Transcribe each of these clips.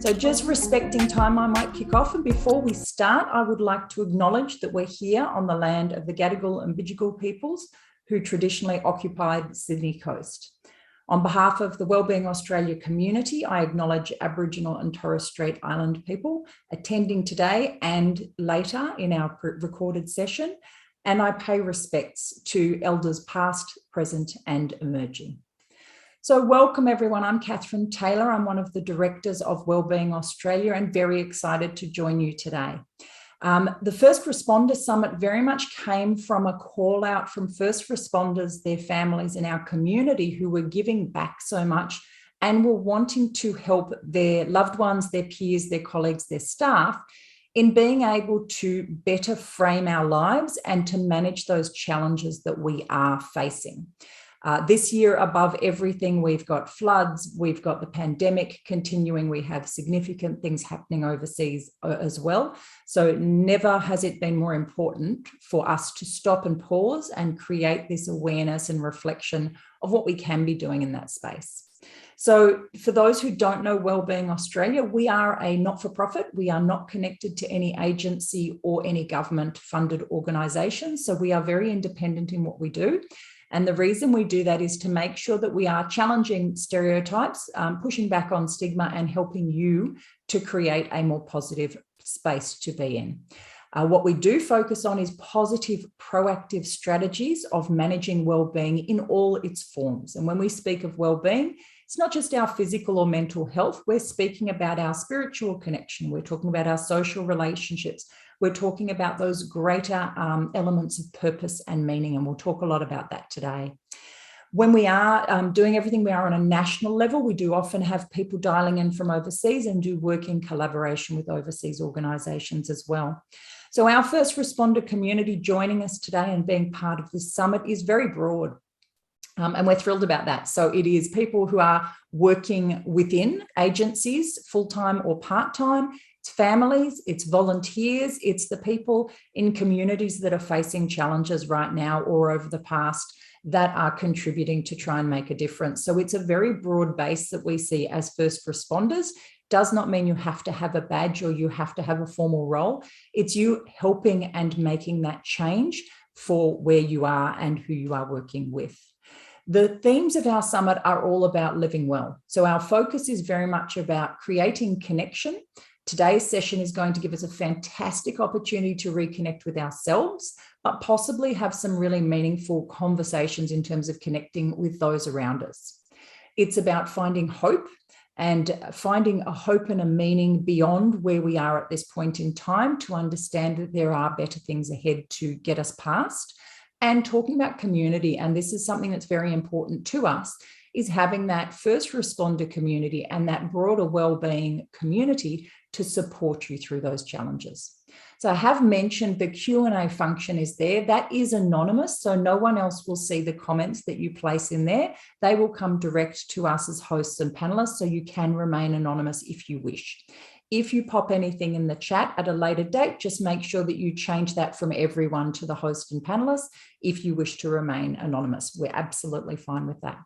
So just respecting time, I might kick off. And before we start, I would like to acknowledge that we're here on the land of the Gadigal and Bidjigal peoples who traditionally occupied the Sydney coast. On behalf of the Wellbeing Australia community, I acknowledge Aboriginal and Torres Strait Island people attending today and later in our recorded session, and I pay respects to elders past, present and emerging. So welcome everyone, I'm Catherine Taylor, I'm one of the directors of Wellbeing Australia and very excited to join you today. The First Responder Summit very much came from a call out from first responders, their families in our community who were giving back so much and were wanting to help their loved ones, their peers, their colleagues, their staff in being able to better frame our lives and to manage those challenges that we are facing. This year, above everything, we've got floods, we've got the pandemic continuing, we have significant things happening overseas as well. So never has it been more important for us to stop and pause and create this awareness and reflection of what we can be doing in that space. So for those who don't know Wellbeing Australia, we are a not-for-profit. We are not connected to any agency or any government-funded organisation. So we are very independent in what we do. And the reason we do that is to make sure that we are challenging stereotypes, pushing back on stigma and helping you to create a more positive space to be in. What we do focus on is positive, proactive strategies of managing wellbeing in all its forms. And when we speak of wellbeing, it's not just our physical or mental health. We're speaking about our spiritual connection. We're talking about our social relationships. We're talking about those greater elements of purpose and meaning, and we'll talk a lot about that today. When we are doing everything we are on a national level, we do often have people dialing in from overseas and do work in collaboration with overseas organisations as well. So our first responder community joining us today and being part of this summit is very broad. And we're thrilled about that. So it is people who are working within agencies, full-time or part-time, it's families, it's volunteers, it's the people in communities that are facing challenges right now or over the past that are contributing to try and make a difference. So it's a very broad base that we see as first responders. Does not mean you have to have a badge or you have to have a formal role. It's you helping and making that change for where you are and who you are working with. The themes of our summit are all about living well. So our focus is very much about creating connection. Today's session is going to give us a fantastic opportunity to reconnect with ourselves, but possibly have some really meaningful conversations in terms of connecting with those around us. It's about finding hope and finding a hope and a meaning beyond where we are at this point in time to understand that there are better things ahead to get us past. And talking about community, and this is something that's very important to us, is having that first responder community and that broader wellbeing community to support you through those challenges. So I have mentioned the Q&A function is there. That is anonymous, so no one else will see the comments that you place in there. They will come direct to us as hosts and panelists, so you can remain anonymous if you wish. If you pop anything in the chat at a later date, just make sure that you change that from everyone to the host and panelists if you wish to remain anonymous. We're absolutely fine with that.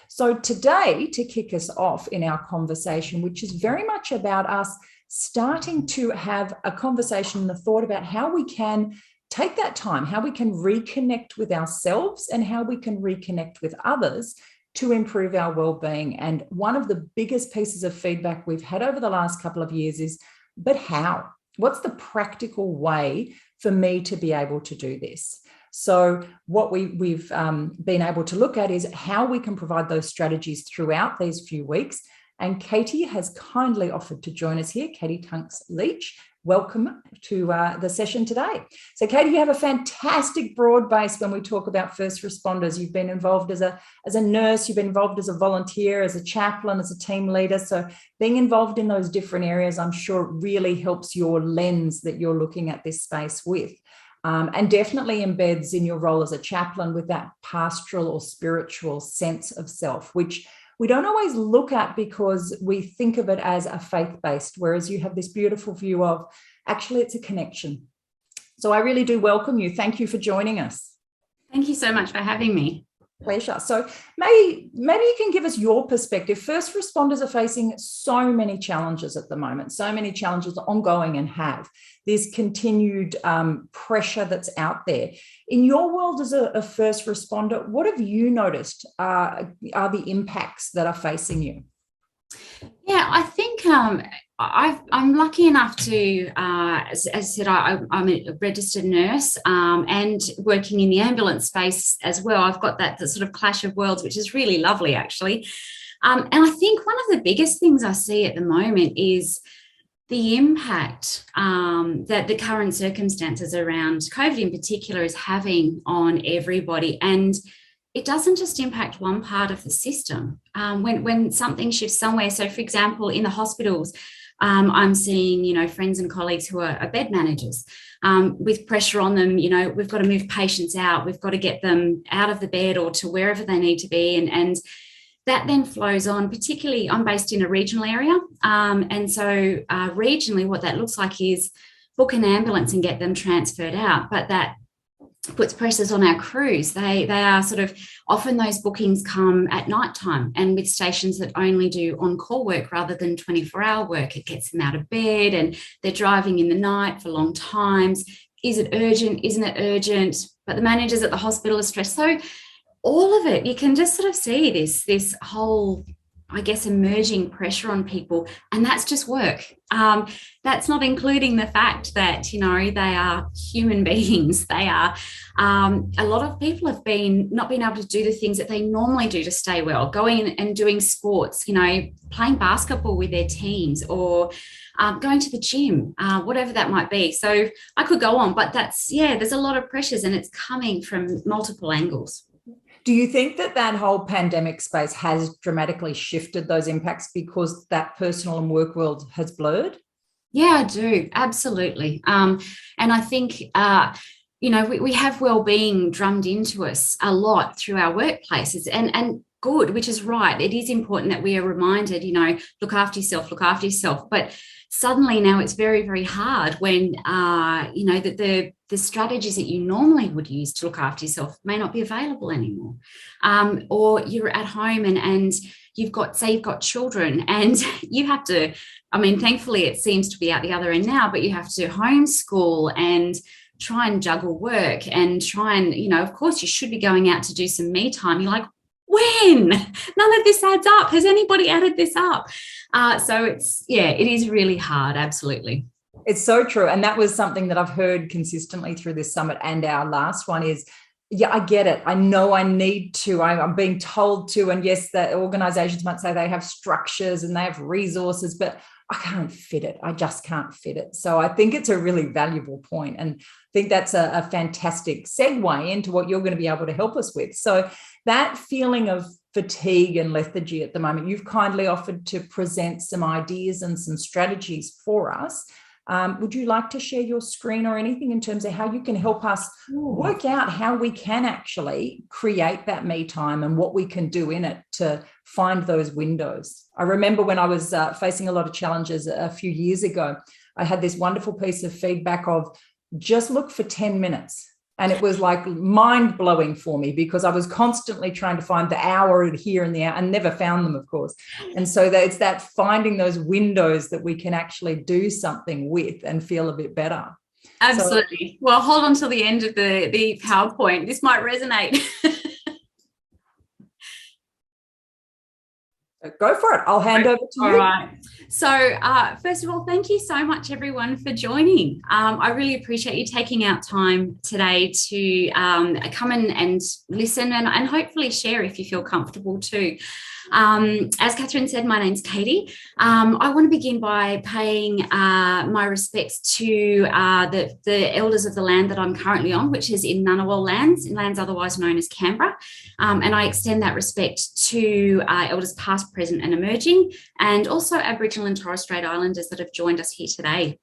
So today, to kick us off in our conversation, which is very much about us starting to have a conversation and a thought about how we can take that time, how we can reconnect with ourselves and how we can reconnect with others to improve our well-being. And one of the biggest pieces of feedback we've had over the last couple of years is, but how? What's the practical way for me to be able to do this? So what we've been able to look at is how we can provide those strategies throughout these few weeks. And Katie has kindly offered to join us here. Katie Tunks-Leach, welcome to the session today. So Katie, you have a fantastic broad base when we talk about first responders. You've been involved as a nurse, you've been involved as a volunteer, as a chaplain, as a team leader. So being involved in those different areas, I'm sure really helps your lens that you're looking at this space with. And definitely embeds in your role as a chaplain with that pastoral or spiritual sense of self, which we don't always look at because we think of it as a faith-based, whereas you have this beautiful view of actually it's a connection. So I really do welcome you. Thank you for joining us. Thank you so much for having me. Pleasure. So maybe you can give us your perspective. First responders are facing so many challenges at the moment, so many challenges ongoing and have this continued pressure that's out there. In your world as a first responder, what have you noticed are the impacts that are facing you? Yeah, I think I'm lucky enough to, as I said, I'm a registered nurse and working in the ambulance space as well. I've got that sort of clash of worlds, which is really lovely, actually. And I think one of the biggest things I see at the moment is the impact that the current circumstances around COVID in particular is having on everybody. And it doesn't just impact one part of the system. When something shifts somewhere, so for example, in the hospitals, I'm seeing, friends and colleagues who are bed managers with pressure on them. We've got to move patients out. We've got to get them out of the bed or to wherever they need to be. And that then flows on, particularly I'm based in a regional area. And so regionally, what that looks like is book an ambulance and get them transferred out. But that puts pressures on our crews. They are sort of, often those bookings come at night time, and with stations that only do on-call work rather than 24-hour work, it gets them out of bed and they're driving in the night for long times. Is it urgent? Isn't it urgent? But the managers at the hospital are stressed. So all of it, you can just sort of see this whole, I guess, emerging pressure on people, and that's just work. That's not including the fact that, they are human beings. They are, a lot of people have not been able to do the things that they normally do to stay well, going and doing sports, playing basketball with their teams or going to the gym, whatever that might be. So I could go on, but there's a lot of pressures and it's coming from multiple angles. Do you think that whole pandemic space has dramatically shifted those impacts because that personal and work world has blurred? Yeah, I do. Absolutely. And I think, we have wellbeing drummed into us a lot through our workplaces and good, which is right. It is important that we are reminded, look after yourself. But suddenly now it's very, very hard when, that the strategies that you normally would use to look after yourself may not be available anymore. Or you're at home and you've got children and you have to, thankfully it seems to be out the other end now, but you have to homeschool and try and juggle work and try and, of course you should be going out to do some me time. You're like, when? None of this adds up. Has anybody added this up? So it is really hard. Absolutely. It's so true. And that was something that I've heard consistently through this summit and our last one is, yeah, I get it. I know I need to. I'm being told to. And yes, the organizations might say they have structures and they have resources, but I can't fit it. I just can't fit it. So I think it's a really valuable point. And I think that's a fantastic segue into what you're going to be able to help us with. So that feeling of fatigue and lethargy at the moment, you've kindly offered to present some ideas and some strategies for us. Would you like to share your screen or anything in terms of how you can help us work out how we can actually create that me time and what we can do in it to find those windows? I remember when I was facing a lot of challenges a few years ago, I had this wonderful piece of feedback of just look for 10 minutes. And it was like mind blowing for me because I was constantly trying to find the hour here and there and never found them, of course. And so it's that finding those windows that we can actually do something with and feel a bit better. Absolutely. So, well, hold on till the end of the PowerPoint. This might resonate. Go for it. I'll hand over to you. All right. So first of all, thank you so much, everyone, for joining. I really appreciate you taking out time today to come and listen and hopefully share if you feel comfortable too. As Catherine said, my name's Katie. I want to begin by paying my respects to the elders of the land that I'm currently on, which is in Ngunnawal lands otherwise known as Canberra. And I extend that respect to elders past, present and emerging, and also Aboriginal and Torres Strait Islanders that have joined us here today.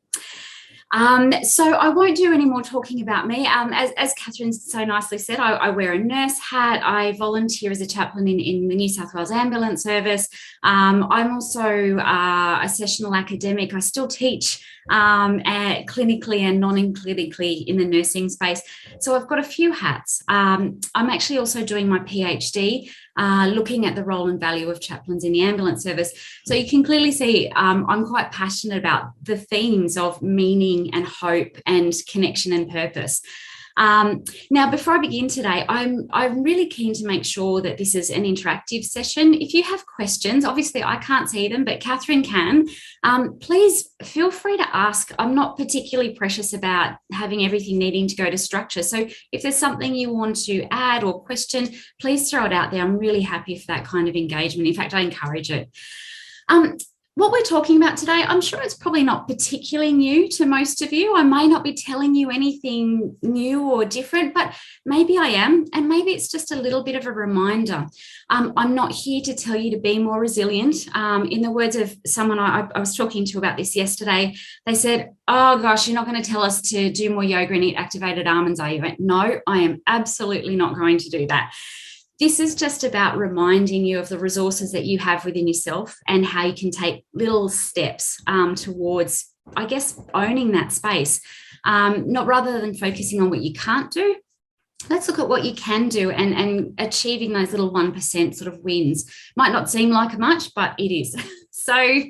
So I won't do any more talking about me. As Catherine so nicely said, I wear a nurse hat. I volunteer as a chaplain in the New South Wales Ambulance Service. I'm also a sessional academic. I still teach clinically and non-clinically in the nursing space. So I've got a few hats. I'm actually also doing my PhD, looking at the role and value of chaplains in the ambulance service. So you can clearly see I'm quite passionate about the themes of meaning and hope and connection and purpose. Now, before I begin today, I'm really keen to make sure that this is an interactive session. If you have questions, obviously I can't see them, but Catherine can. Please feel free to ask. I'm not particularly precious about having everything needing to go to structure. So if there's something you want to add or question, please throw it out there. I'm really happy for that kind of engagement. In fact, I encourage it. What we're talking about today, I'm sure it's probably not particularly new to most of you. I may not be telling you anything new or different, but maybe I am. And maybe it's just a little bit of a reminder. I'm not here to tell you to be more resilient. In the words of someone I was talking to about this yesterday, they said, oh gosh, you're not going to tell us to do more yoga and eat activated almonds, are you? I went, no, I am absolutely not going to do that. This is just about reminding you of the resources that you have within yourself and how you can take little steps towards, I guess, owning that space. Not rather than focusing on what you can't do, let's look at what you can do and achieving those little 1% sort of wins. Might not seem like much, but it is. So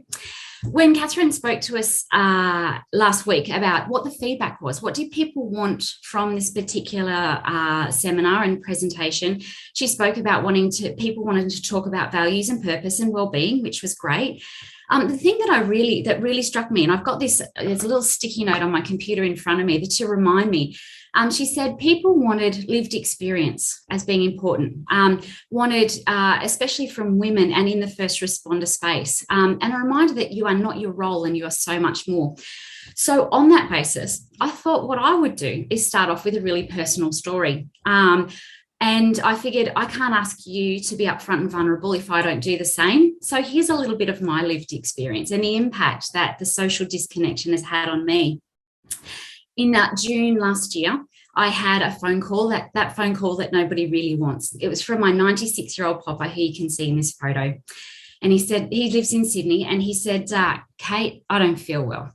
when Catherine spoke to us last week about what the feedback was, what did people want from this particular seminar and presentation, she spoke about people wanting to talk about values and purpose and well-being, which was great. The thing that really struck me, and I've got there's a little sticky note on my computer in front of me to remind me. She said people wanted lived experience as being important, wanted, especially from women and in the first responder space, and a reminder that you are not your role and you are so much more. So on that basis, I thought what I would do is start off with a really personal story. And I figured I can't ask you to be upfront and vulnerable if I don't do the same. So here's a little bit of my lived experience and the impact that the social disconnection has had on me. In June last year, I had a phone call, that phone call that nobody really wants. It was from my 96-year-old papa, who you can see in this photo. And he said, he lives in Sydney, and he said, Kate, I don't feel well.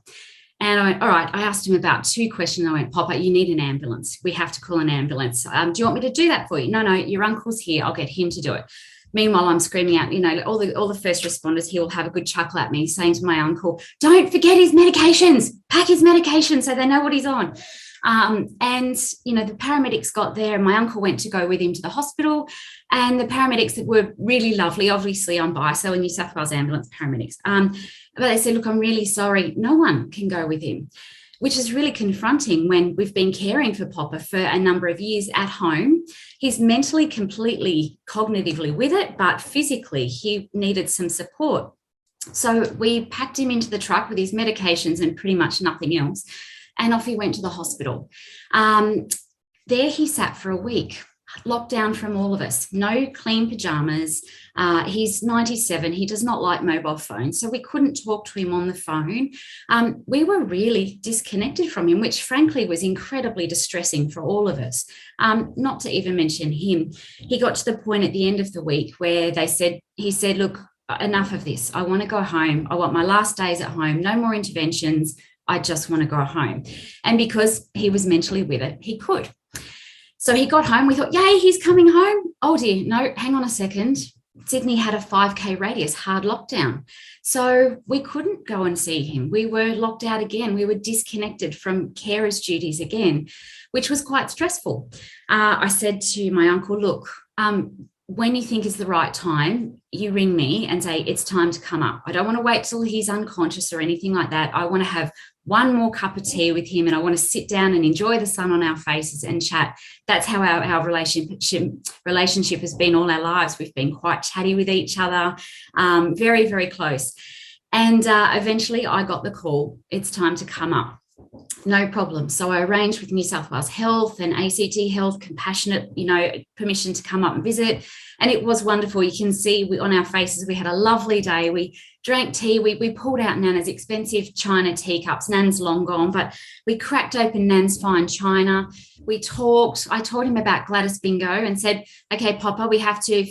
And I went, all right, I asked him about 2 questions. I went, Papa, you need an ambulance. We have to call an ambulance. Do you want me to do that for you? No, your uncle's here. I'll get him to do it. Meanwhile, I'm screaming out, all the first responders, he will have a good chuckle at me saying to my uncle, don't forget his medications, pack his medications so they know what he's on. And the paramedics got there and my uncle went to go with him to the hospital, and the paramedics were really lovely. Obviously, I'm biased, so in New South Wales Ambulance paramedics. But they said, look, I'm really sorry. No one can go with him, which is really confronting when we've been caring for Papa for a number of years at home. He's mentally, completely, cognitively with it, but physically he needed some support. So we packed him into the truck with his medications and pretty much nothing else. And off he went to the hospital. There he sat for a week, locked down from all of us, no clean pajamas. He's 97. He does not like mobile phones, so we couldn't talk to him on the phone. We were really disconnected from him, which frankly was incredibly distressing for all of us, not to even mention him. He got to the point at the end of the week where he said, look, enough of this. I want to go home. I want my last days at home. No more interventions. I just want to go home. And because he was mentally with it, he could. So he got home. We thought, yay, he's coming home. Oh dear, no, hang on a second. Sydney had a 5K radius, hard lockdown. So we couldn't go and see him. We were locked out again. We were disconnected from carers' duties again, which was quite stressful. I said to my uncle, look, when you think is the right time, you ring me and say, it's time to come up. I don't want to wait till he's unconscious or anything like that. I want to have one more cup of tea with him and I want to sit down and enjoy the sun on our faces and chat. That's how our relationship has been all our lives. We've been quite chatty with each other, very, very close. And eventually I got the call, it's time to come up. No problem. So I arranged with New South Wales Health and ACT Health, compassionate, permission to come up and visit. And it was wonderful. You can see on our faces, we had a lovely day. We drank tea. We pulled out Nana's expensive China teacups. Nan's long gone, but we cracked open Nan's fine china. We talked. I told him about Gladys Bingo and said, okay, Papa, we have to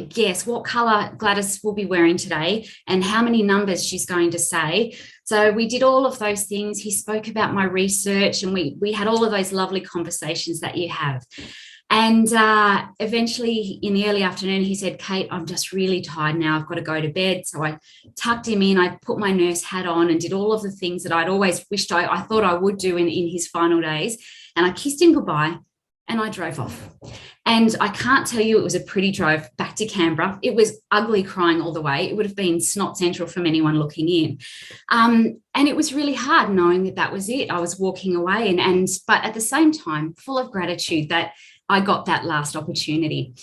guess what colour Gladys will be wearing today and how many numbers she's going to say. So we did all of those things. He spoke about my research, and we had all of those lovely conversations that you have. And eventually in the early afternoon, he said, Kate, I'm just really tired now. I've got to go to bed. So I tucked him in. I put my nurse hat on and did all of the things that I'd always wished I thought I would do in his final days. And I kissed him goodbye and I drove off. And I can't tell you, it was a pretty drive back to Canberra. It was ugly crying all the way. It would have been snot central from anyone looking in. And it was really hard knowing that was it. I was walking away but at the same time, full of gratitude that I got that last opportunity.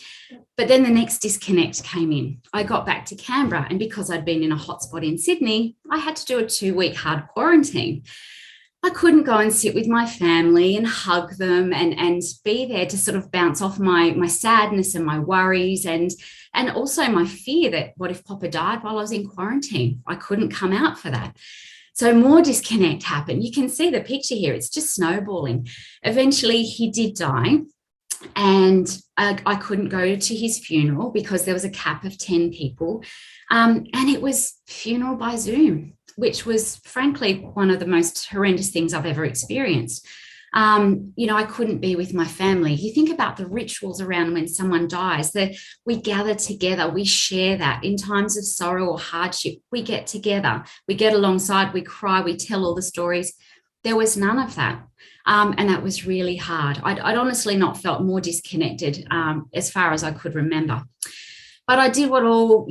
But then the next disconnect came in. I got back to Canberra, and because I'd been in a hotspot in Sydney, I had to do a 2-week hard quarantine. I couldn't go and sit with my family and hug them and be there to sort of bounce off my sadness and my worries and also my fear that what if Papa died while I was in quarantine? I couldn't come out for that. So more disconnect happened. You can see the picture here. It's just snowballing. Eventually he did die, and I couldn't go to his funeral because there was a cap of 10 people. And it was funeral by Zoom, which was frankly one of the most horrendous things I've ever experienced. I couldn't be with my family. You think about the rituals around when someone dies, that we gather together, we share that in times of sorrow or hardship. We get together, we get alongside, we cry, we tell all the stories. There was none of that. And that was really hard. I'd honestly not felt more disconnected as far as I could remember. But I did what all,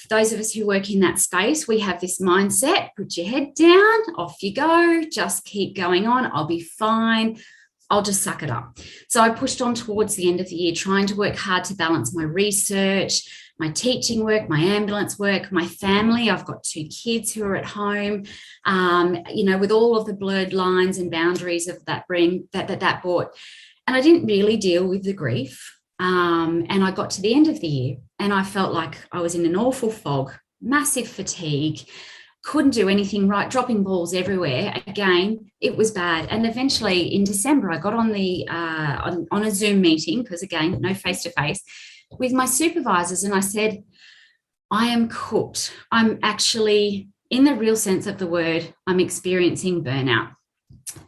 those of us who work in that space, we have this mindset: put your head down, off you go, just keep going on. I'll be fine. I'll just suck it up. So I pushed on towards the end of the year, trying to work hard to balance my research, my teaching work, my ambulance work, my family. I've got 2 kids who are at home, with all of the blurred lines and boundaries of that brought. And I didn't really deal with the grief. And I got to the end of the year and I felt like I was in an awful fog, massive fatigue, couldn't do anything right, dropping balls everywhere. Again, it was bad. And eventually in December, I got on on a Zoom meeting, because again, no face-to-face, with my supervisors. And I said, I am cooked. I'm actually, in the real sense of the word, I'm experiencing burnout.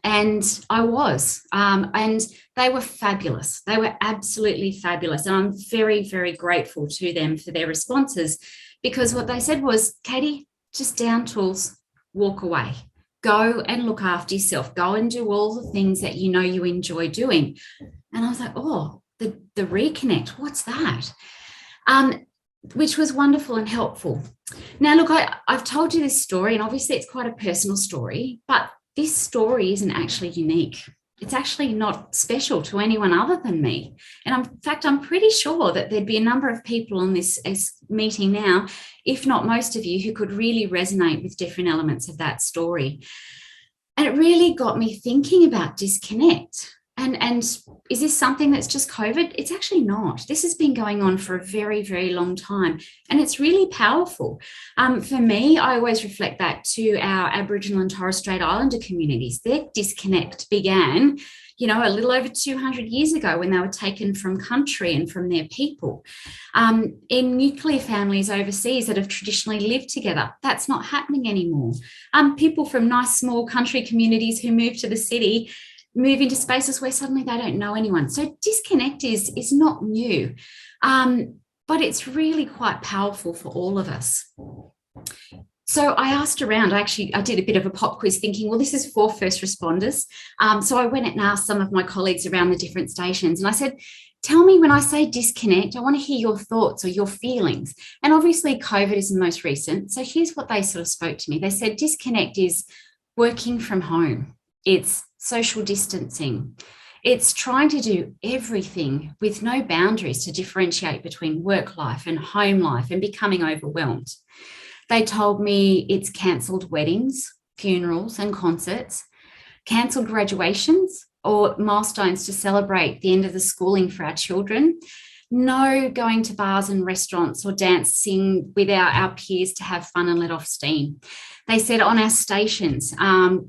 And I was, and they were fabulous. They were absolutely fabulous. And I'm very, very grateful to them for their responses, because what they said was, Katie, just down tools, walk away, go and look after yourself, go and do all the things that you enjoy doing. And I was like, oh, the Reconnect, what's that? Which was wonderful and helpful. Now, look, I've told you this story, and obviously it's quite a personal story, but this story isn't actually unique. It's actually not special to anyone other than me. And in fact, I'm pretty sure that there'd be a number of people on this meeting now, if not most of you, who could really resonate with different elements of that story. And it really got me thinking about disconnect. And is this something that's just COVID? It's actually not. This has been going on for a very, very long time. And it's really powerful. For me, I always reflect back to our Aboriginal and Torres Strait Islander communities. Their disconnect began, a little over 200 years ago, when they were taken from country and from their people. In nuclear families overseas that have traditionally lived together, that's not happening anymore. People from nice small country communities who move to the city move into spaces where suddenly they don't know anyone. So disconnect is not new, but it's really quite powerful for all of us. So I asked around, I did a bit of a pop quiz thinking, well, this is for first responders. So I went and asked some of my colleagues around the different stations, and I said, tell me, when I say disconnect, I want to hear your thoughts or your feelings. And obviously COVID is the most recent. So here's what they sort of spoke to me. They said disconnect is working from home. It's social distancing. It's trying to do everything with no boundaries to differentiate between work life and home life and becoming overwhelmed. They told me it's cancelled weddings. funerals and concerts, cancelled graduations or milestones to celebrate the end of the schooling for our children. No going to bars and restaurants or dancing with our peers to have fun and let off steam. They said on our stations,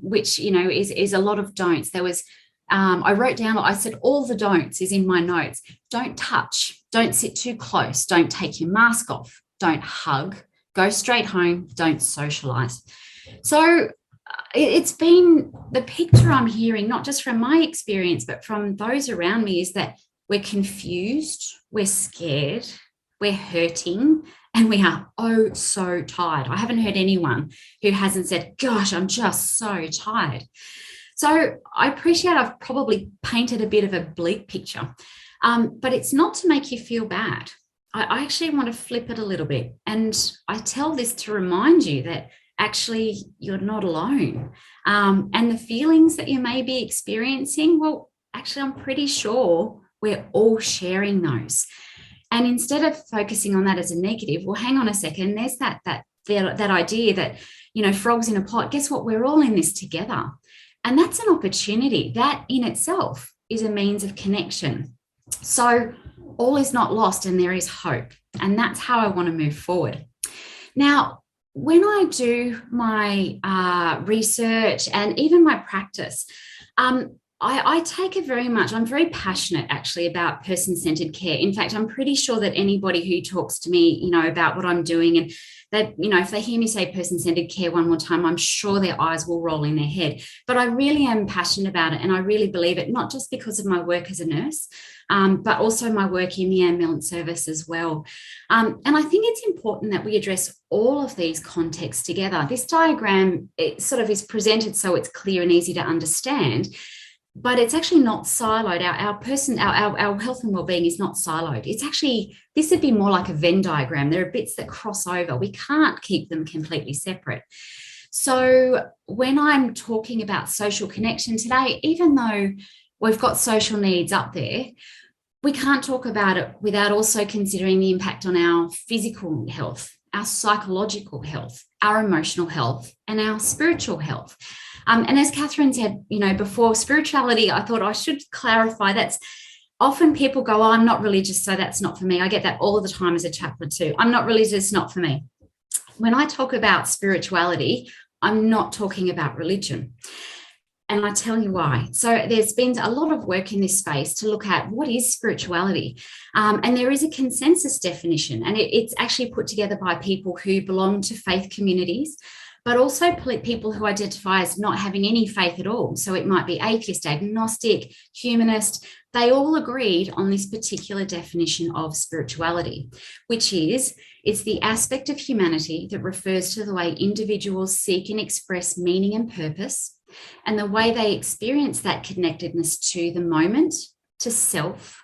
which, is a lot of don'ts. There was, I wrote down, I said all the don'ts is in my notes. Don't touch, don't sit too close, don't take your mask off, don't hug, go straight home, don't socialise. So it's been the picture I'm hearing, not just from my experience, but from those around me, is that we're confused, we're scared, we're hurting, and we are oh so tired. I haven't heard anyone who hasn't said, gosh, I'm just so tired. So I appreciate I've probably painted a bit of a bleak picture, but it's not to make you feel bad. I actually want to flip it a little bit. And I tell this to remind you that actually you're not alone. And the feelings that you may be experiencing, well, actually, I'm pretty sure we're all sharing those. And instead of focusing on that as a negative, well, hang on a second, there's that idea that, frogs in a pot, guess what? We're all in this together. And that's an opportunity. That in itself is a means of connection. So all is not lost and there is hope. And that's how I want to move forward. Now, when I do my research and even my practice, I take it very much, I'm very passionate actually about person-centered care. In fact, I'm pretty sure that anybody who talks to me, about what I'm doing, and that, if they hear me say person-centered care one more time, I'm sure their eyes will roll in their head. But I really am passionate about it, and I really believe it, not just because of my work as a nurse, but also my work in the ambulance service as well. And I think it's important that we address all of these contexts together. This diagram, it sort of is presented so it's clear and easy to understand, but it's actually not siloed. Our health and wellbeing is not siloed. It's actually, this would be more like a Venn diagram. There are bits that cross over. We can't keep them completely separate. So when I'm talking about social connection today, even though we've got social needs up there, we can't talk about it without also considering the impact on our physical health, our psychological health, our emotional health, and our spiritual health. And as Catherine said, before, spirituality, I thought I should clarify, that's often people go, oh, I'm not religious, so that's not for me. I get that all the time as a chaplain too. I'm not religious, not for me. When I talk about spirituality, I'm not talking about religion. And I tell you why. So there's been a lot of work in this space to look at what is spirituality. And there is a consensus definition, and it's actually put together by people who belong to faith communities, but also people who identify as not having any faith at all. So it might be atheist, agnostic, humanist. They all agreed on this particular definition of spirituality, which is it's the aspect of humanity that refers to the way individuals seek and express meaning and purpose, and the way they experience that connectedness to the moment, to self,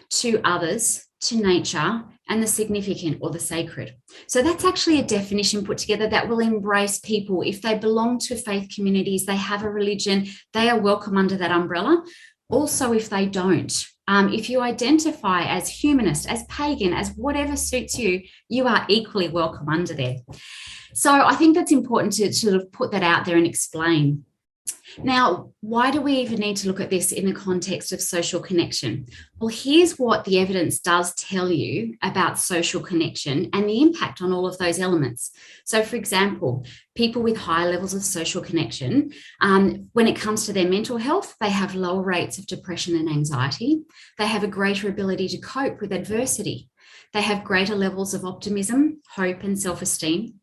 to others, to nature, and the significant or the sacred. So that's actually a definition put together that will embrace people. If they belong to faith communities, they have a religion, they are welcome under that umbrella. Also, if they don't, if you identify as humanist, as pagan, as whatever suits you, you are equally welcome under there. So I think that's important to sort of put that out there and explain. Now, why do we even need to look at this in the context of social connection? Well, here's what the evidence does tell you about social connection and the impact on all of those elements. So, for example, people with high levels of social connection, when it comes to their mental health, they have lower rates of depression and anxiety. They have a greater ability to cope with adversity. They have greater levels of optimism, hope, and self-esteem,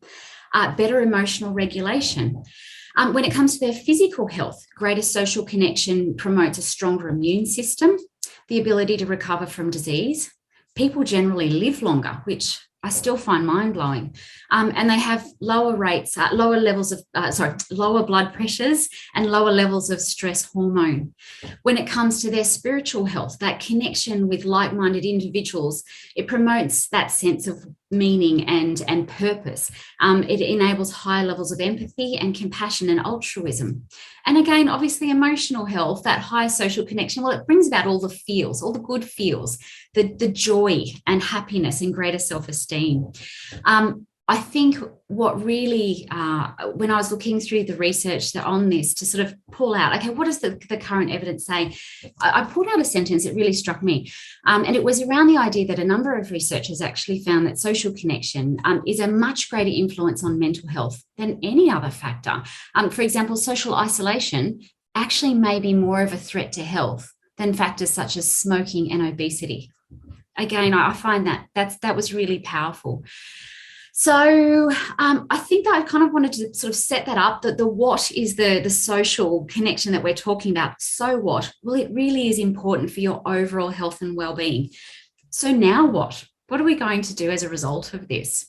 better emotional regulation. When it comes to their physical health, greater social connection promotes a stronger immune system, the ability to recover from disease. People generally live longer, which I still find mind-blowing. And they have lower rates, lower blood pressures and lower levels of stress hormone. When it comes to their spiritual health, that connection with like-minded individuals, it promotes that sense of meaning and purpose. It enables high levels of empathy and compassion and altruism. And again, obviously emotional health, that high social connection, well, it brings about all the feels, all the good feels, the joy and happiness and greater self-esteem. I think what really, when I was looking through the research on this to sort of pull out, okay, what does the current evidence say? I pulled out a sentence that really struck me. And it was around the idea that a number of researchers actually found that social connection is a much greater influence on mental health than any other factor. For example, social isolation actually may be more of a threat to health than factors such as smoking and obesity. Again, I find that was really powerful. So I think that I kind of wanted to sort of set that up, that the what is the social connection that we're talking about. So what? Well, it really is important for your overall health and well-being. So now what? What are we going to do as a result of this?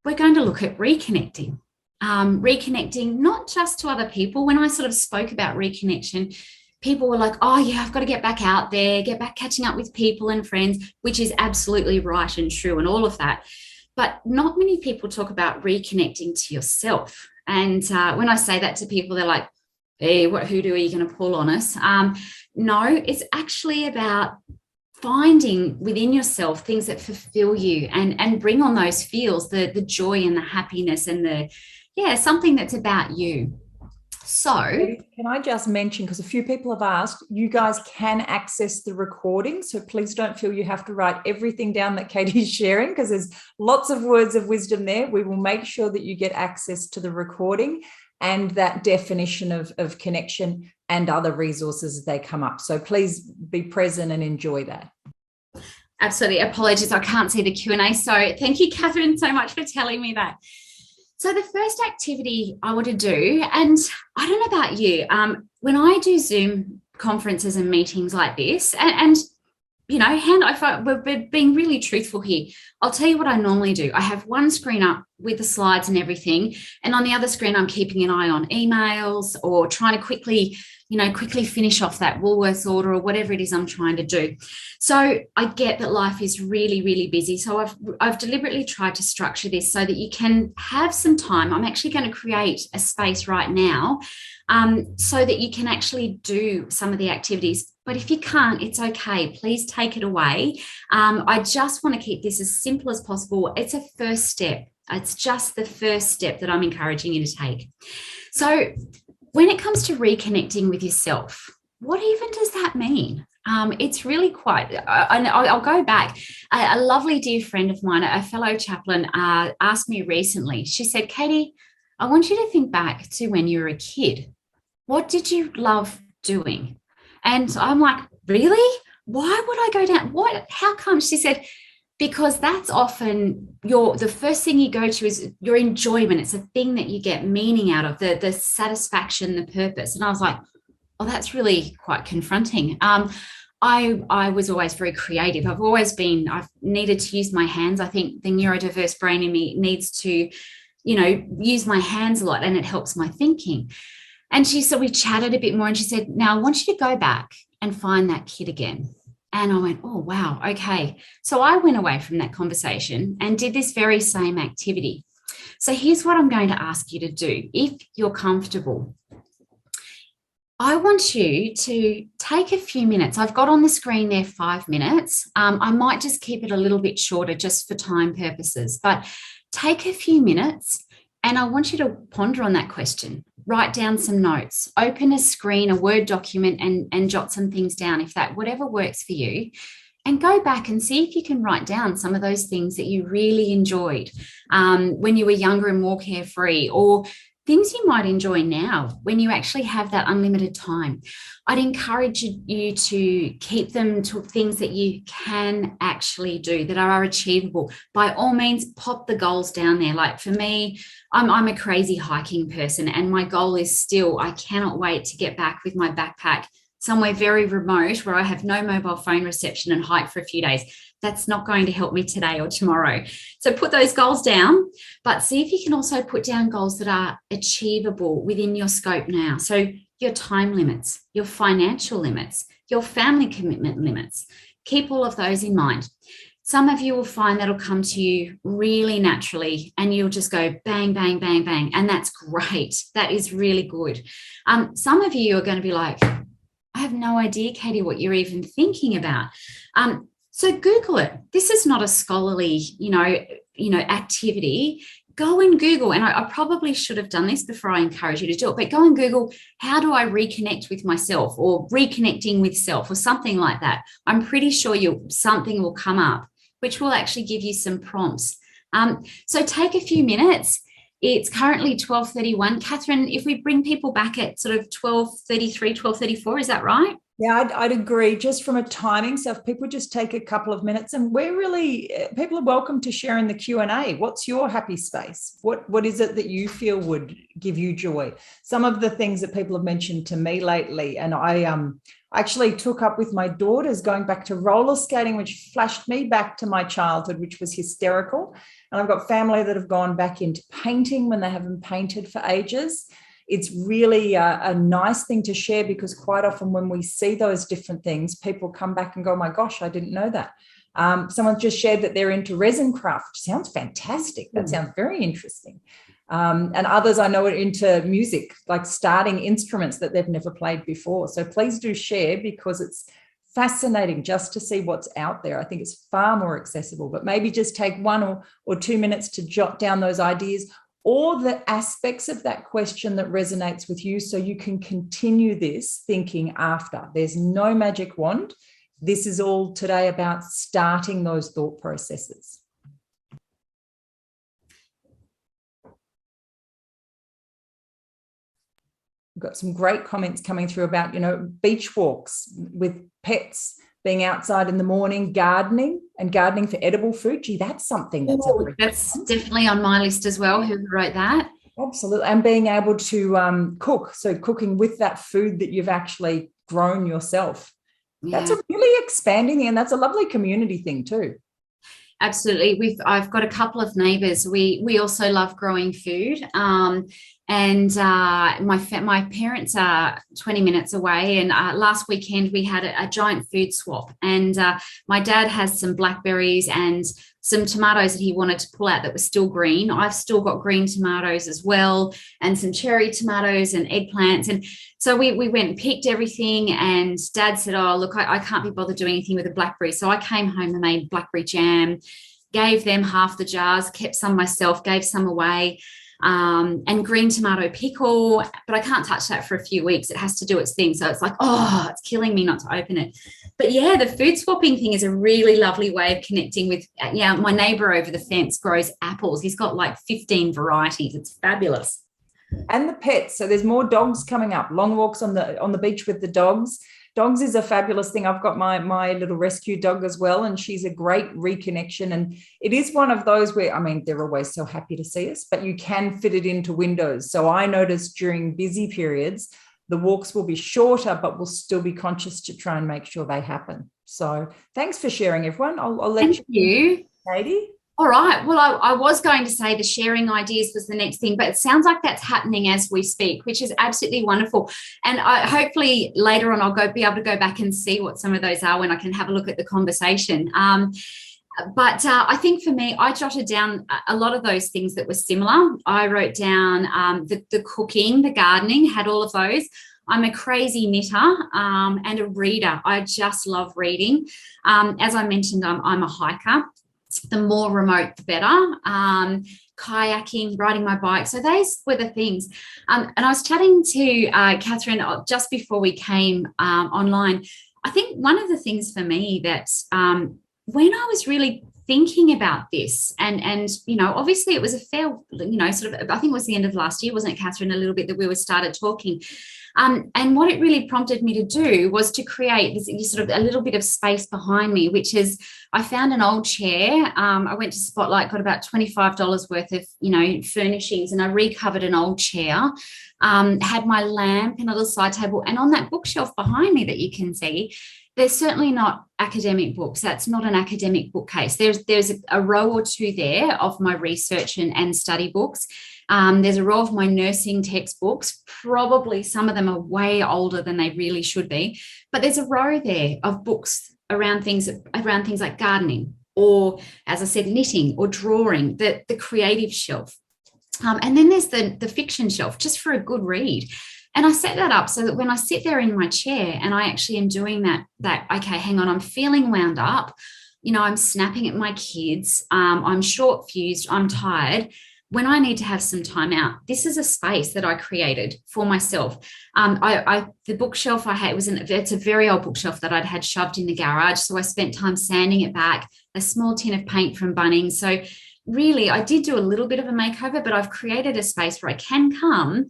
We're going to look at reconnecting. Reconnecting not just to other people. When I sort of spoke about reconnection, people were like, oh yeah, I've got to get back out there, get back catching up with people and friends, which is absolutely right and true and all of that. But not many people talk about reconnecting to yourself. And when I say that to people, they're like, hey, what hoodoo are you going to pull on us? No, it's actually about finding within yourself things that fulfill you and bring on those feels, the joy and the happiness and something that's about you. So can I just mention, because a few people have asked, you guys can access the recording, so please don't feel you have to write everything down that Katie's sharing, because there's lots of words of wisdom there. We will make sure that you get access to the recording and that definition of connection and other resources as they come up. So please be present and enjoy that. Absolutely. Apologies, I can't see the Q&A. So thank you, Catherine, so much for telling me that. So the first activity I want to do, and I don't know about you, when I do Zoom conferences and meetings like this, and you know, we're being really truthful here. I'll tell you what I normally do. I have one screen up with the slides and everything, and on the other screen, I'm keeping an eye on emails or trying to quickly finish off that Woolworths order or whatever it is I'm trying to do. So I get that life is really, really busy. So I've deliberately tried to structure this so that you can have some time. I'm actually going to create a space right now so that you can actually do some of the activities. But if you can't, it's okay. Please take it away. I just want to keep this as simple as possible. It's a first step. It's just the first step that I'm encouraging you to take. So when it comes to reconnecting with yourself, what even does that mean? It's really quite, I'll go back. A lovely dear friend of mine, a fellow chaplain, asked me recently, she said, Katie, I want you to think back to when you were a kid. What did you love doing? And I'm like, really? Why would I go down? What? How come? She said, because that's often the first thing you go to is your enjoyment. It's a thing that you get meaning out of, the satisfaction, the purpose. And I was like, oh, that's really quite confronting. I was always very creative. I've needed to use my hands. I think the neurodiverse brain in me needs to, use my hands a lot, and it helps my thinking. And so we chatted a bit more, and she said, now I want you to go back and find that kid again. And I went, oh, wow, okay. So I went away from that conversation and did this very same activity. So here's what I'm going to ask you to do, if you're comfortable. I want you to take a few minutes. I've got on the screen there 5 minutes. I might just keep it a little bit shorter just for time purposes, but take a few minutes and I want you to ponder on that question. Write down some notes, open a screen, a Word document, and jot some things down, if that, whatever works for you, and go back and see if you can write down some of those things that you really enjoyed when you were younger and more carefree, or things you might enjoy now when you actually have that unlimited time. I'd encourage you to keep them to things that you can actually do, that are achievable. By all means, pop the goals down there. Like for me, I'm a crazy hiking person, and my goal is still, I cannot wait to get back with my backpack somewhere very remote where I have no mobile phone reception and hike for a few days. That's not going to help me today or tomorrow. So put those goals down, but see if you can also put down goals that are achievable within your scope now. So your time limits, your financial limits, your family commitment limits. Keep all of those in mind. Some of you will find that'll come to you really naturally and you'll just go bang, bang, bang, bang. And that's great. That is really good. Some of you are going to be like, I have no idea, Katie, what you're even thinking about. So Google it. This is not a scholarly, activity. Go and Google, and I probably should have done this before I encourage you to do it, but go and Google, how do I reconnect with myself, or reconnecting with self, or something like that. I'm pretty sure something will come up, which will actually give you some prompts. So take a few minutes. It's currently 12:31. Catherine, if we bring people back at sort of 12:33, 12:34, is that right? Yeah, I'd agree, just from a timing. So if people just take a couple of minutes, and people are welcome to share in the Q&A. What's your happy space? What is it that you feel would give you joy? Some of the things that people have mentioned to me lately, and I actually took up with my daughters going back to roller skating, which flashed me back to my childhood, which was hysterical. And I've got family that have gone back into painting when they haven't painted for ages. It's really a nice thing to share, because quite often when we see those different things, people come back and go, oh my gosh, I didn't know that. Someone just shared that they're into resin craft. Sounds fantastic. That sounds very interesting. And others I know are into music, like starting instruments that they've never played before. So please do share, because it's fascinating just to see what's out there. I think it's far more accessible, but maybe just take 1 or 2 minutes to jot down those ideas, or the aspects of that question that resonates with you, so you can continue this thinking after. There's no magic wand. This is all today about starting those thought processes. We've got some great comments coming through about, beach walks with pets, being outside in the morning, gardening for edible food. Gee, that's something that's definitely on my list as well. Who wrote that? Absolutely. And being able to cook. So cooking with that food that you've actually grown yourself. Yeah. That's a really expanding thing, and that's a lovely community thing too. Absolutely. I've got a couple of neighbours. We also love growing food. And my parents are 20 minutes away, and last weekend we had a giant food swap, and my dad has some blackberries and some tomatoes that he wanted to pull out that were still green. I've still got green tomatoes as well, and some cherry tomatoes and eggplants. And so we went and picked everything, and Dad said, oh, look, I can't be bothered doing anything with the blackberry. So I came home and made blackberry jam, gave them half the jars, kept some myself, gave some away. And green tomato pickle, but I can't touch that for a few weeks. It has to do its thing. So it's like, oh, it's killing me not to open it. But yeah, the food swapping thing is a really lovely way of connecting with, my neighbour over the fence grows apples. He's got like 15 varieties. It's fabulous. And the pets. So there's more dogs coming up, long walks on the beach with the dogs. Dogs is a fabulous thing. I've got my little rescue dog as well, and she's a great reconnection. And it is one of those where, they're always so happy to see us, but you can fit it into windows. So I noticed during busy periods, the walks will be shorter, but we'll still be conscious to try and make sure they happen. So thanks for sharing, everyone. I'll let Thank you, Katie. All right. Well, I was going to say the sharing ideas was the next thing, but it sounds like that's happening as we speak, which is absolutely wonderful. And hopefully later on, I'll be able to go back and see what some of those are when I can have a look at the conversation. But I think for me, I jotted down a lot of those things that were similar. I wrote down the cooking, the gardening, had all of those. I'm a crazy knitter and a reader. I just love reading. As I mentioned, I'm a hiker. The more remote, the better. Kayaking, riding my bike. So those were the things. And I was chatting to Catherine just before we came online. I think one of the things for me that when I was really thinking about this, and obviously it was a fair, sort of, I think it was the end of last year, wasn't it, Catherine, a little bit that we started talking. And what it really prompted me to do was to create this sort of a little bit of space behind me, which is I found an old chair. I went to Spotlight, got about $25 worth of, furnishings, and I recovered an old chair, had my lamp and a little side table. And on that bookshelf behind me that you can see, there's certainly not academic books. That's not an academic bookcase. There's a row or two there of my research and study books. There's a row of my nursing textbooks. Probably some of them are way older than they really should be. But there's a row there of books around things like gardening, or, as I said, knitting or drawing, the creative shelf. And then there's the fiction shelf, just for a good read. And I set that up so that when I sit there in my chair and I actually am doing that, okay, hang on, I'm feeling wound up, I'm snapping at my kids, I'm short fused, I'm tired. When I need to have some time out, this is a space that I created for myself. The bookshelf I had it's a very old bookshelf that I'd had shoved in the garage. So I spent time sanding it back, a small tin of paint from Bunnings. So really, I did do a little bit of a makeover, but I've created a space where I can come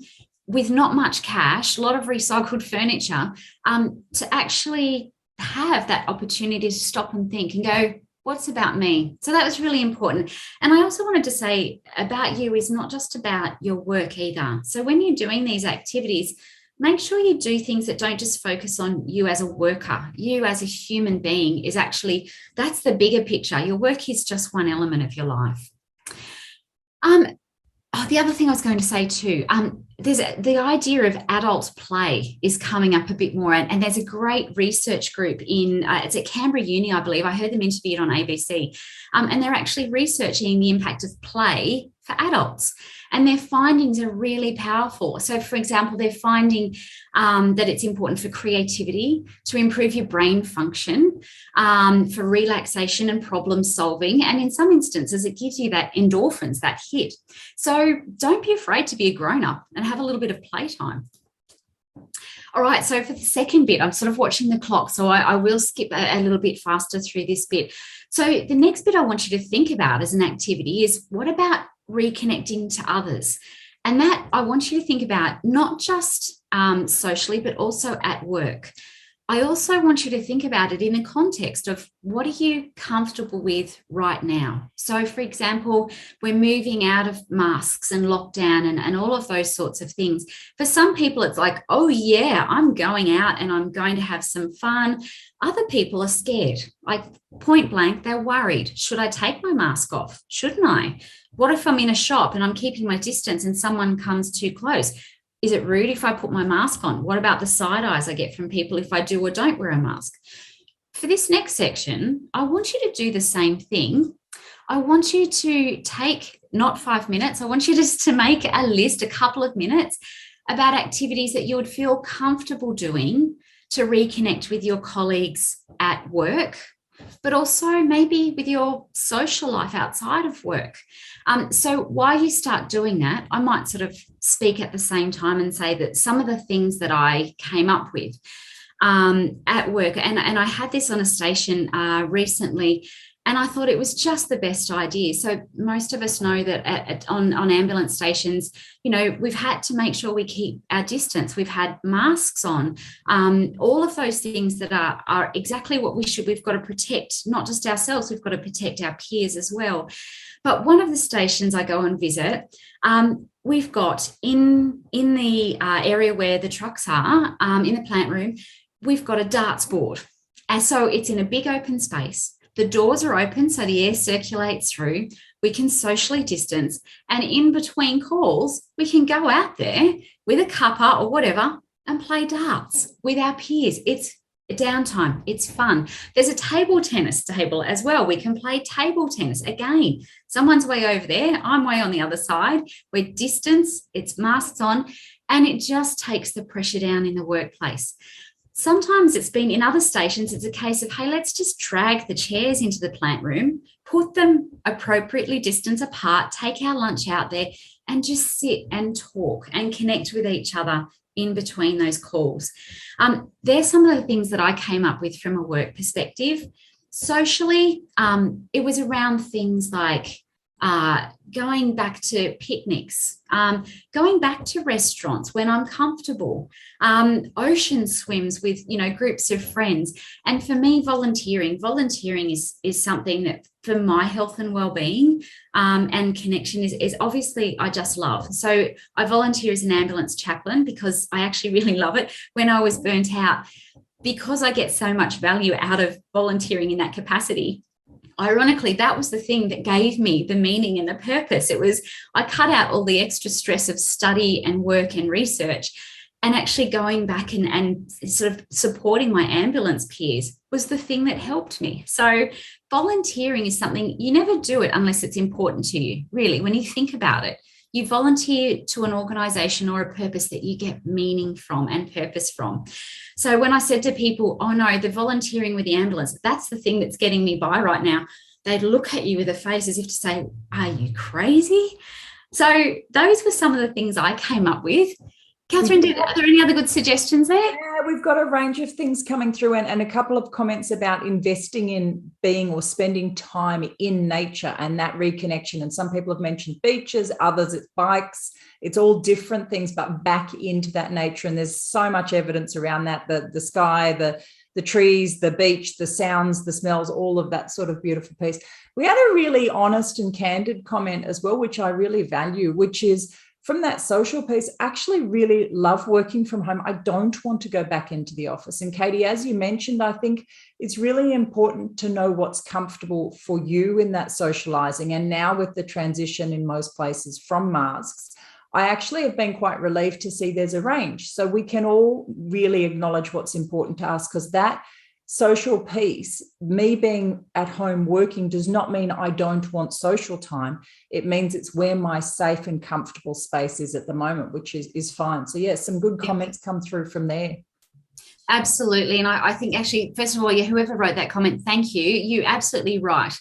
with not much cash, a lot of recycled furniture, to actually have that opportunity to stop and think and go, what's about me? So that was really important. And I also wanted to say about you is not just about your work either. So when you're doing these activities, make sure you do things that don't just focus on you as a worker. You as a human being is actually, that's the bigger picture. Your work is just one element of your life. The other thing I was going to say too, there's the idea of adult play is coming up a bit more, and there's a great research group it's at Canberra Uni, I believe. I heard them interviewed on ABC, and they're actually researching the impact of play for adults, and their findings are really powerful. So, for example, they're finding that it's important for creativity, to improve your brain function, for relaxation and problem solving, and in some instances, it gives you that endorphins, that hit. So don't be afraid to be a grown-up and have a little bit of playtime. All right, so for the second bit, I'm sort of watching the clock, so I will skip a little bit faster through this bit. So the next bit I want you to think about as an activity is, what about reconnecting to others? And that I want you to think about not just socially, but also at work. I also want you to think about it in the context of, what are you comfortable with right now? So, for example, we're moving out of masks and lockdown and all of those sorts of things. For some people, it's like, oh yeah, I'm going out and I'm going to have some fun. Other people are scared, like point blank, they're worried. Should I take my mask off? Shouldn't I? What if I'm in a shop and I'm keeping my distance and someone comes too close? Is it rude if I put my mask on? What about the side eyes I get from people if I do or don't wear a mask? For this next section, I want you to do the same thing. I want you to take not 5 minutes. I want you just to make a list, a couple of minutes, about activities that you would feel comfortable doing to reconnect with your colleagues at work, but also maybe with your social life outside of work. So while you start doing that, I might sort of speak at the same time and say that some of the things that I came up with at work, and I had this on a station recently, and I thought it was just the best idea. So most of us know that on ambulance stations, we've had to make sure we keep our distance. We've had masks on, all of those things that are exactly what we should. We've got to protect not just ourselves, we've got to protect our peers as well. But one of the stations I go and visit, we've got in the area where the trucks are, in the plant room, we've got a darts board. And so it's in a big open space. The doors are open, so the air circulates through. We can socially distance. And in between calls, we can go out there with a cuppa or whatever and play darts with our peers. It's downtime. It's fun. There's a table tennis table as well. We can play table tennis. Again, someone's way over there. I'm way on the other side. We're distance. It's masks on. And it just takes the pressure down in the workplace. Sometimes it's been in other stations, it's a case of, hey, let's just drag the chairs into the plant room, put them appropriately distance apart, take our lunch out there and just sit and talk and connect with each other in between those calls. There's some of the things that I came up with from a work perspective. Socially, it was around things like going back to picnics, going back to restaurants when I'm comfortable, ocean swims with, groups of friends. And for me, volunteering is something that for my health and well-being and connection is obviously I just love. So I volunteer as an ambulance chaplain because I actually really love it. When I was burnt out, because I get so much value out of volunteering in that capacity, ironically, that was the thing that gave me the meaning and the purpose. It was, I cut out all the extra stress of study and work and research, and actually going back and sort of supporting my ambulance peers was the thing that helped me. So volunteering is something, you never do it unless it's important to you, really. When you think about it, you volunteer to an organisation or a purpose that you get meaning from and purpose from. So when I said to people, oh no, the volunteering with the ambulance, that's the thing that's getting me by right now, they'd look at you with a face as if to say, are you crazy? So those were some of the things I came up with. Catherine, are there any other good suggestions there? Yeah, we've got a range of things coming through, and a couple of comments about investing in being or spending time in nature and that reconnection. And some people have mentioned beaches, others it's bikes. It's all different things, but back into that nature. And there's so much evidence around that, the sky, the trees, the beach, the sounds, the smells, all of that sort of beautiful piece. We had a really honest and candid comment as well, which I really value, which is, from that social piece, actually really love working from home. I don't want to go back into the office. And Katie, as you mentioned, I think it's really important to know what's comfortable for you in that socializing. And now with the transition in most places from masks, I actually have been quite relieved to see there's a range. So we can all really acknowledge what's important to us, because that social piece, me being at home working, does not mean I don't want social time. It means it's where my safe and comfortable space is at the moment, which is fine. So yeah, some good comments come through from there. Absolutely. And I think actually, first of all, whoever wrote that comment, thank you. You're absolutely right.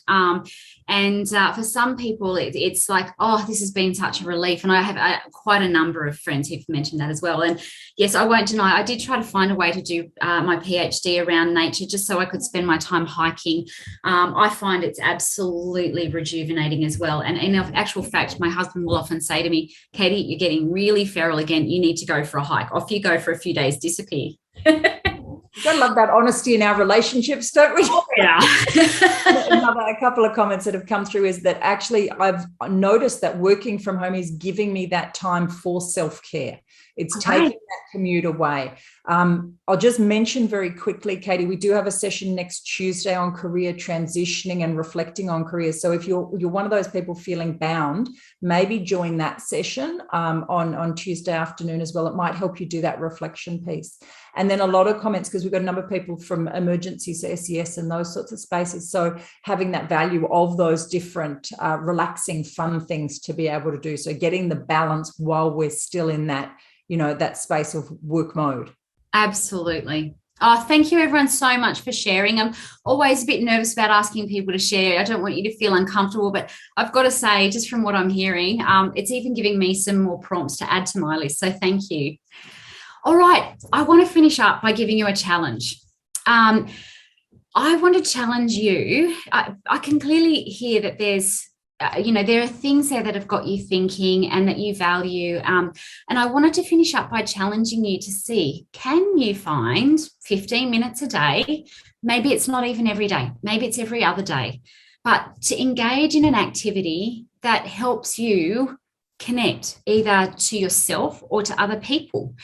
And for some people, it's like, oh, this has been such a relief. And I have quite a number of friends who've mentioned that as well. And yes, I won't deny, I did try to find a way to do my PhD around nature, just so I could spend my time hiking. I find it's absolutely rejuvenating as well. And in actual fact, my husband will often say to me, Katie, you're getting really feral again. You need to go for a hike. Off you go for a few days, disappear. I love that honesty in our relationships, don't we? Oh, yeah. A couple of comments that have come through is that actually I've noticed that working from home is giving me that time for self-care. It's taking that commute away. I'll just mention very quickly, Katie, we do have a session next Tuesday on career transitioning and reflecting on careers. So if you're one of those people feeling bound, maybe join that session on Tuesday afternoon as well. It might help you do that reflection piece. And then a lot of comments, because we've got a number of people from emergencies, SES and those sorts of spaces. So having that value of those different relaxing, fun things to be able to do. So getting the balance while we're still in that, that space of work mode. Absolutely. Oh, thank you everyone so much for sharing. I'm always a bit nervous about asking people to share. I don't want you to feel uncomfortable, but I've got to say, just from what I'm hearing, it's even giving me some more prompts to add to my list. So thank you. All right. I want to finish up by giving you a challenge. I want to challenge you. I can clearly hear that there's there are things there that have got you thinking and that you value. And I wanted to finish up by challenging you to see, can you find 15 minutes a day? Maybe it's not even every day. Maybe it's every other day. But to engage in an activity that helps you connect either to yourself or to other people.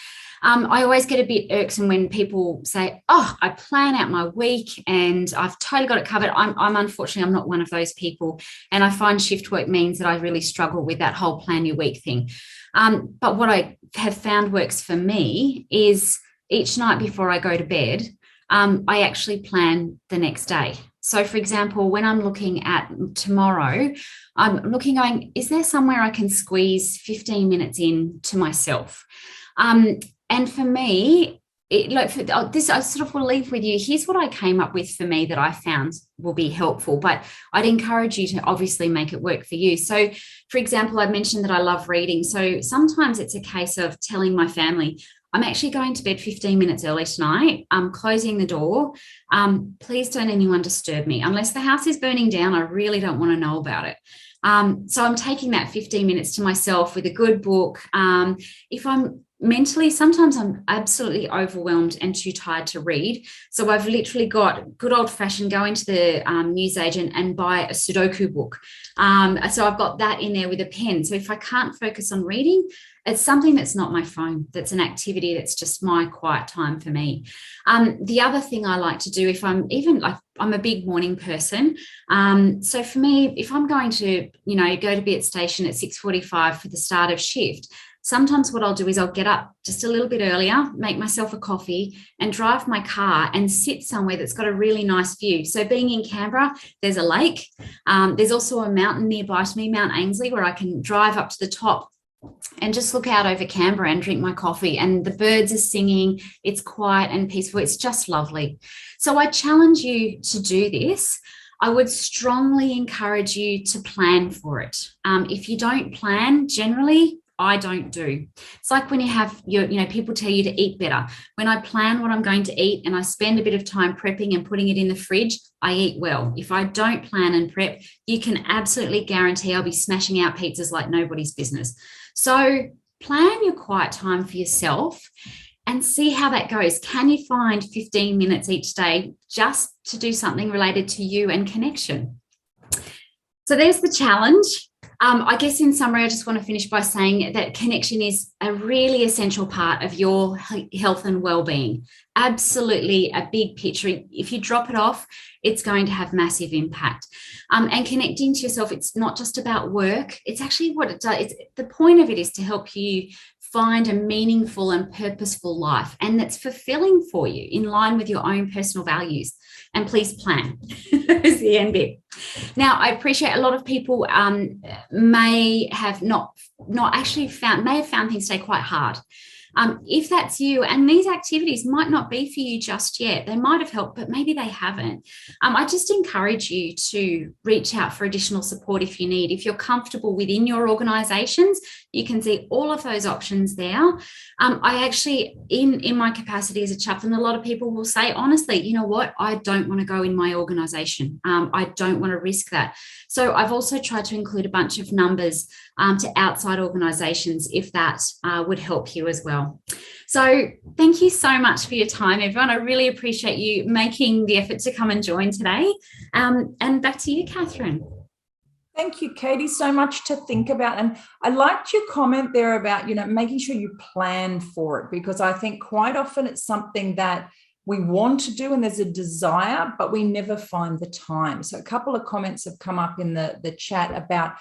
I always get a bit irksome when people say, oh, I plan out my week and I've totally got it covered. I'm unfortunately, I'm not one of those people. And I find shift work means that I really struggle with that whole plan your week thing. But what I have found works for me is each night before I go to bed, I actually plan the next day. So, for example, when I'm looking at tomorrow, I'm looking going, is there somewhere I can squeeze 15 minutes in to myself? And for me, this I sort of will leave with you. Here's what I came up with for me that I found will be helpful, but I'd encourage you to obviously make it work for you. So, for example, I mentioned that I love reading. So sometimes it's a case of telling my family, I'm actually going to bed 15 minutes early tonight. I'm closing the door. Please don't anyone disturb me. Unless the house is burning down, I really don't want to know about it. So I'm taking that 15 minutes to myself with a good book. If I'm mentally, sometimes I'm absolutely overwhelmed and too tired to read. So I've literally got good old fashioned go into the newsagent and buy a Sudoku book. So I've got that in there with a pen. So if I can't focus on reading, it's something that's not my phone. That's an activity that's just my quiet time for me. The other thing I like to do, if I'm a big morning person. So for me, if I'm going to, go to be at station at 6:45 for the start of shift, sometimes what I'll do is I'll get up just a little bit earlier, make myself a coffee and drive my car and sit somewhere that's got a really nice view. So being in Canberra, there's a lake. There's also a mountain nearby to me, Mount Ainslie, where I can drive up to the top, and just look out over Canberra and drink my coffee, and the birds are singing. It's quiet and peaceful. It's just lovely. So I challenge you to do this. I would strongly encourage you to plan for it. If you don't plan, generally, I don't do. It's like when you have people tell you to eat better. When I plan what I'm going to eat and I spend a bit of time prepping and putting it in the fridge, I eat well. If I don't plan and prep, you can absolutely guarantee I'll be smashing out pizzas like nobody's business. So plan your quiet time for yourself and see how that goes. Can you find 15 minutes each day just to do something related to you and connection? So there's the challenge. I guess in summary, I just want to finish by saying that connection is a really essential part of your health and well-being. Absolutely a big picture. If you drop it off, it's going to have massive impact. And connecting to yourself, it's not just about work. It's actually what it does. The point of it is to help you find a meaningful and purposeful life, and that's fulfilling for you in line with your own personal values. And please plan is the end bit. Now, I appreciate a lot of people may have found things today quite hard. If that's you, and these activities might not be for you just yet, they might have helped, but maybe they haven't. I just encourage you to reach out for additional support if you need. If you're comfortable within your organisations, you can see all of those options there. I actually, in my capacity as a chaplain, a lot of people will say, honestly, you know what, I don't want to go in my organisation. I don't want to risk that. So I've also tried to include a bunch of numbers to outside organisations if that would help you as well. So thank you so much for your time, everyone. I really appreciate you making the effort to come and join today. And back to you, Catherine. Thank you, Katie, so much to think about. And I liked your comment there about, making sure you plan for it, because I think quite often it's something that we want to do and there's a desire, but we never find the time. So a couple of comments have come up in the chat about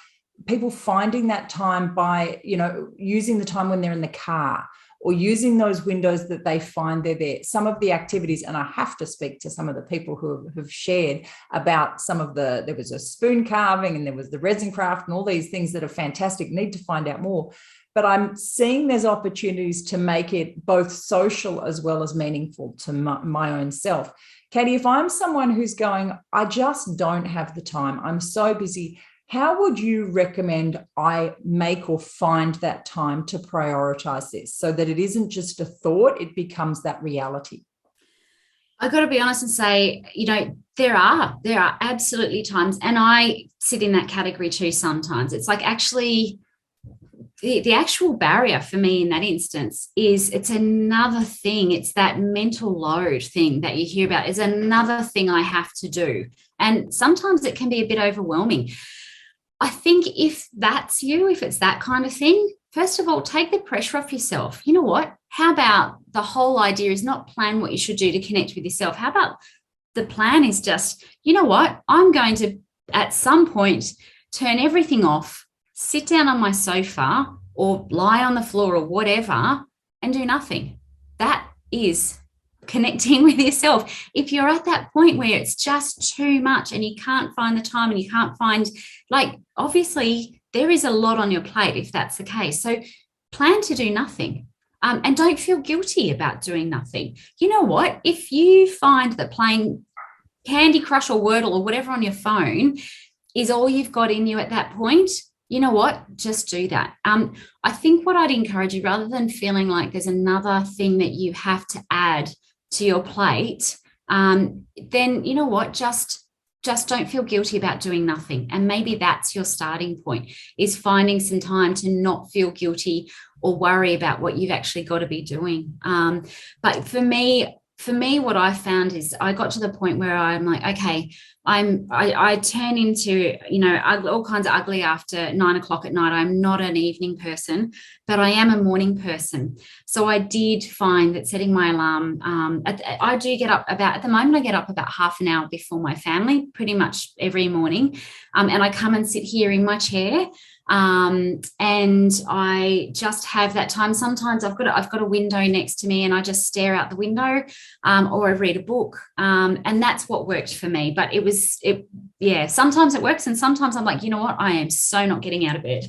people finding that time by, using the time when they're in the car, or using those windows that they find they're there. Some of the activities, and I have to speak to some of the people who have shared about there was a spoon carving and there was the resin craft and all these things that are fantastic, need to find out more. But I'm seeing there's opportunities to make it both social as well as meaningful to my own self. Katie, if I'm someone who's going, I just don't have the time, I'm so busy, how would you recommend I make or find that time to prioritize this so that it isn't just a thought, it becomes that reality? I've got to be honest and say, there are absolutely times, and I sit in that category too sometimes. It's like actually the actual barrier for me in that instance is it's another thing. It's that mental load thing that you hear about is another thing I have to do. And sometimes it can be a bit overwhelming. I think if that's you, if it's that kind of thing, first of all, take the pressure off yourself. You know what? How about the whole idea is not plan what you should do to connect with yourself? How about the plan is just, you know what? I'm going to, at some point, turn everything off, sit down on my sofa or lie on the floor or whatever and do nothing. That is connecting with yourself. If you're at that point where it's just too much and you can't find the time and you can't find, obviously there is a lot on your plate if that's the case. So plan to do nothing. And don't feel guilty about doing nothing. You know what? If you find that playing Candy Crush or Wordle or whatever on your phone is all you've got in you at that point, you know what? Just do that. I think what I'd encourage you, rather than feeling like there's another thing that you have to add to your plate, then you know what? Just don't feel guilty about doing nothing. And maybe that's your starting point, is finding some time to not feel guilty or worry about what you've actually got to be doing. But for me, what I found is I got to the point where I'm like, okay, I turn into, all kinds of ugly after 9 o'clock at night. I'm not an evening person, but I am a morning person. So I did find that setting my alarm, I do get up at the moment, I get up about half an hour before my family, pretty much every morning. And I come and sit here in my chair. And I just have that time. Sometimes I've got a window next to me and I just stare out the window, or I read a book. And that's what worked for me. But sometimes it works. And sometimes I'm like, you know what? I am so not getting out of bed.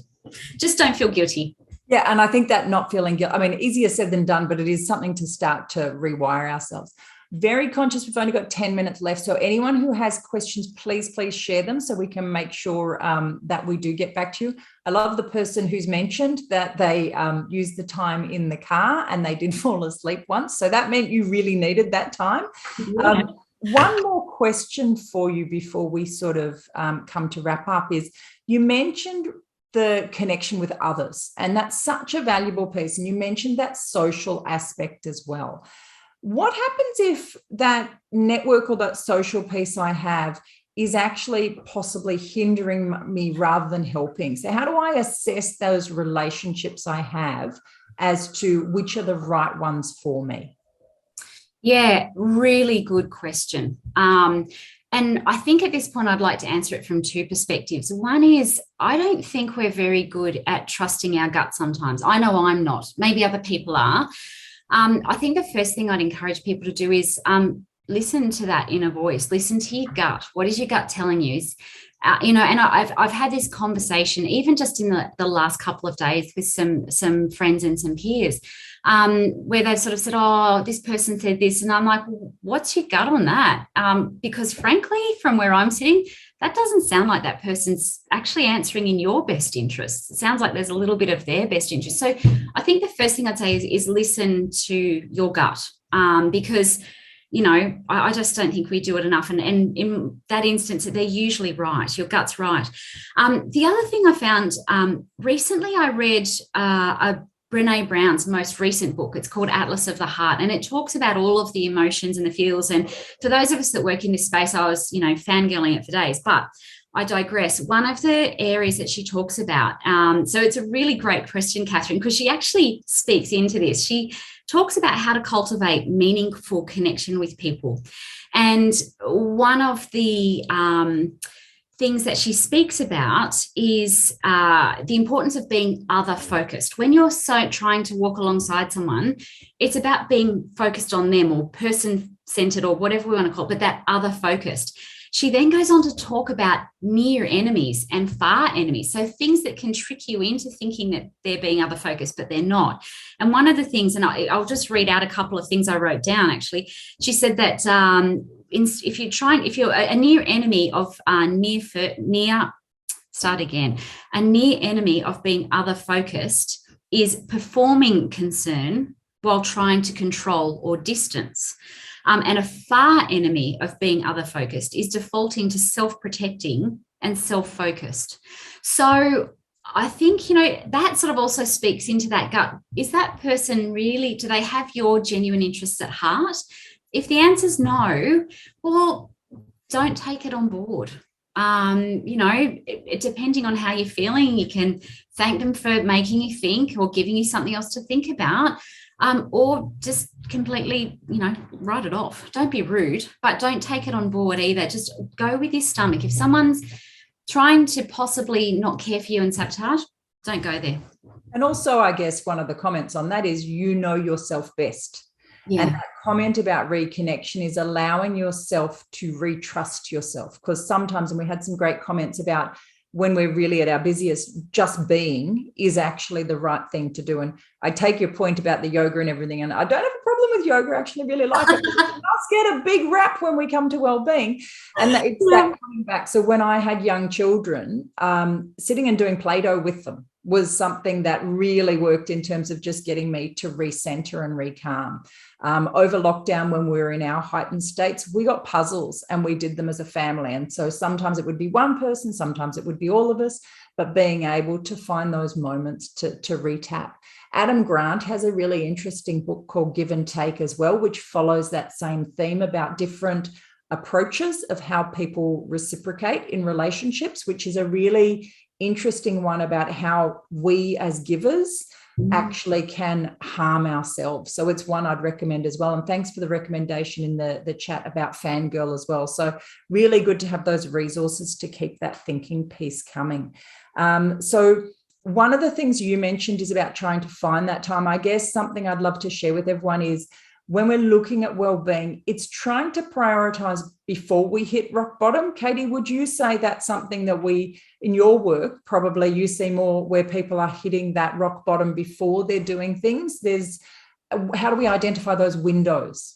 Just don't feel guilty. Yeah, and I think that not feeling guilt, I mean, easier said than done, but it is something to start to rewire ourselves. Very conscious, we've only got 10 minutes left. So anyone who has questions, please share them so we can make sure that we do get back to you. I love the person who's mentioned that they used the time in the car and they did fall asleep once. So that meant you really needed that time. Yeah. One more question for you before we sort of come to wrap up is, you mentioned the connection with others, and that's such a valuable piece. And you mentioned that social aspect as well. What happens if that network or that social piece I have is actually possibly hindering me rather than helping? So how do I assess those relationships I have as to which are the right ones for me? Yeah, really good question. And I think at this point, I'd like to answer it from two perspectives. One is, I don't think we're very good at trusting our gut sometimes. I know I'm not. Maybe other people are. I think the first thing I'd encourage people to do is listen to that inner voice. Listen to your gut. What is your gut telling you? And I've had this conversation even just in the last couple of days with some friends and some peers, where they've sort of said, "Oh, this person said this," and I'm like, "What's your gut on that?" Because frankly, from where I'm sitting, that doesn't sound like that person's actually answering in your best interests. It sounds like there's a little bit of their best interest. So I think the first thing I'd say is listen to your gut, because I just don't think we do it enough. And in that instance, they're usually right. Your gut's right. The other thing I found recently, I read Brene Brown's most recent book. It's called Atlas of the Heart, and it talks about all of the emotions and the feels. And for those of us that work in this space, I was, fangirling it for days, but I digress. One of the areas that she talks about, so it's a really great question, Catherine, because she actually speaks into this. She talks about how to cultivate meaningful connection with people. And one of the things that she speaks about is the importance of being other focused. When you're trying to walk alongside someone, it's about being focused on them, or person centered, or whatever we want to call it, but that other focused. She then goes on to talk about near enemies and far enemies. So things that can trick you into thinking that they're being other focused, but they're not. And one of the things, and I'll just read out a couple of things I wrote down, actually. She said that if you're a near enemy of a near enemy of being other focused is performing concern while trying to control or distance. And a far enemy of being other focused is defaulting to self-protecting and self-focused. So I think, that sort of also speaks into that gut. Is that person really, do they have your genuine interests at heart? If the answer is no, well, don't take it on board. Depending on how you're feeling, you can thank them for making you think or giving you something else to think about. Or just completely, write it off. Don't be rude, but don't take it on board either. Just go with your stomach. If someone's trying to possibly not care for you and sabotage, don't go there. And also, I guess one of the comments on that is, you know yourself best. Yeah. And that comment about reconnection is allowing yourself to retrust yourself, because sometimes, and we had some great comments about, when we're really at our busiest, just being is actually the right thing to do. And I take your point about the yoga and everything, and I don't have a problem with yoga. I actually really like it. It does get a big rap when we come to wellbeing, and it's that coming back. So when I had young children, sitting and doing Play-Doh with them was something that really worked in terms of just getting me to recenter and recalm. Over lockdown, when we were in our heightened states, we got puzzles and we did them as a family. And so sometimes it would be one person, sometimes it would be all of us, but being able to find those moments to retap. Adam Grant has a really interesting book called Give and Take as well, which follows that same theme about different approaches of how people reciprocate in relationships, which is a really interesting one about how we as givers actually can harm ourselves. So it's one I'd recommend as well. And thanks for the recommendation in the chat about Fangirl as well. So really good to have those resources to keep that thinking piece coming. So one of the things you mentioned is about trying to find that time. I guess something I'd love to share with everyone is, when we're looking at well-being, it's trying to prioritize before we hit rock bottom. Katie, would you say that's something that we, in your work, probably you see more where people are hitting that rock bottom before they're doing things? How do we identify those windows?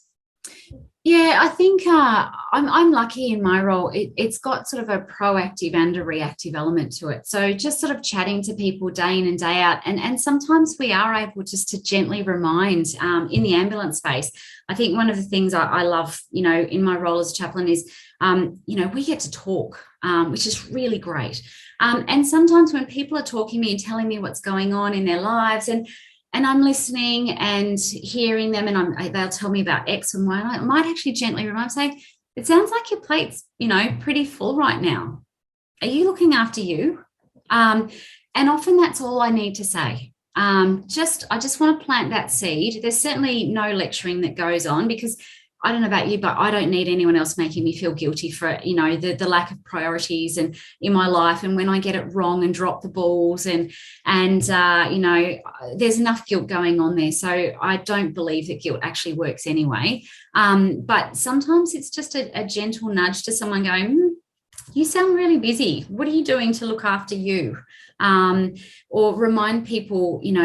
Yeah, I think I'm lucky in my role. It's got sort of a proactive and a reactive element to it. So just sort of chatting to people day in and day out. And sometimes we are able just to gently remind in the ambulance space. I think one of the things I love, in my role as chaplain is, we get to talk, which is really great. And sometimes when people are talking to me and telling me what's going on in their lives, and I'm listening and hearing them, and they'll tell me about X and Y. And I might actually gently remind them, say, it sounds like your plate's, pretty full right now. Are you looking after you? And often that's all I need to say. I just want to plant that seed. There's certainly no lecturing that goes on, because I don't know about you, but I don't need anyone else making me feel guilty for, the lack of priorities and in my life. And when I get it wrong and drop the balls and there's enough guilt going on there. So I don't believe that guilt actually works anyway. But sometimes it's just a gentle nudge to someone going, you sound really busy. What are you doing to look after you? Or remind people, in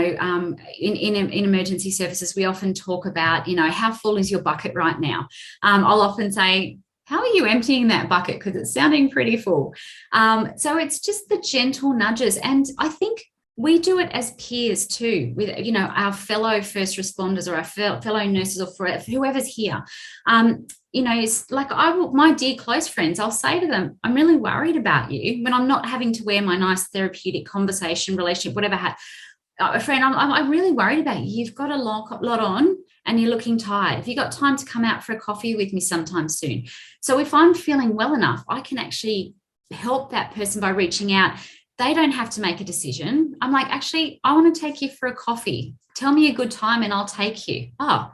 emergency services, we often talk about, how full is your bucket right now? I'll often say, how are you emptying that bucket? Because it's sounding pretty full. So it's just the gentle nudges. And I think we do it as peers too, with, our fellow first responders or our fellow nurses or for whoever's here. It's like my dear close friends, I'll say to them, I'm really worried about you when I'm not having to wear my nice therapeutic conversation, relationship, whatever hat. A friend, I'm really worried about you. You've got a lot on and you're looking tired. Have you got time to come out for a coffee with me sometime soon? So if I'm feeling well enough, I can actually help that person by reaching out. They don't have to make a decision. I'm like, actually, I want to take you for a coffee. Tell me a good time and I'll take you. Oh,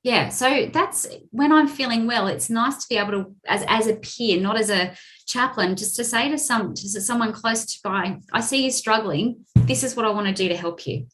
yeah. So that's when I'm feeling well. It's nice to be able to, as a peer, not as a chaplain, just to say to someone close to by, I see you struggling. This is what I want to do to help you.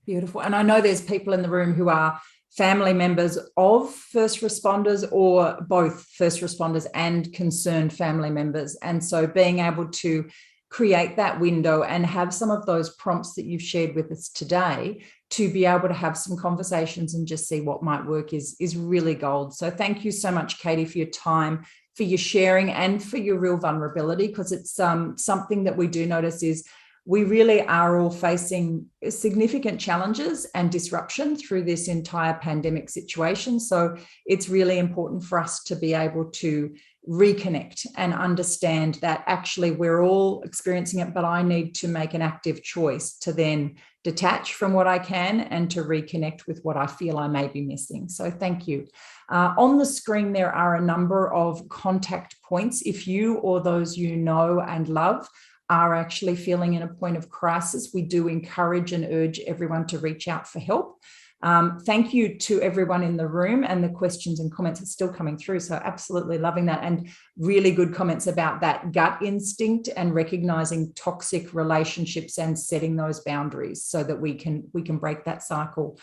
Beautiful. And I know there's people in the room who are family members of first responders, or both first responders and concerned family members. And so being able to create that window and have some of those prompts that you've shared with us today to be able to have some conversations and just see what might work is really gold. So thank you so much, Katie, for your time, for your sharing, and for your real vulnerability, because it's something that we do notice is we really are all facing significant challenges and disruption through this entire pandemic situation. So it's really important for us to be able to reconnect and understand that actually we're all experiencing it, but I need to make an active choice to then detach from what I can and to reconnect with what I feel I may be missing. So thank you. On the screen, there are a number of contact points. If you or those you know and love are actually feeling in a point of crisis, we do encourage and urge everyone to reach out for help. Thank you to everyone in the room, and the questions and comments are still coming through. So absolutely loving that, and really good comments about that gut instinct and recognizing toxic relationships and setting those boundaries so that we can break that cycle.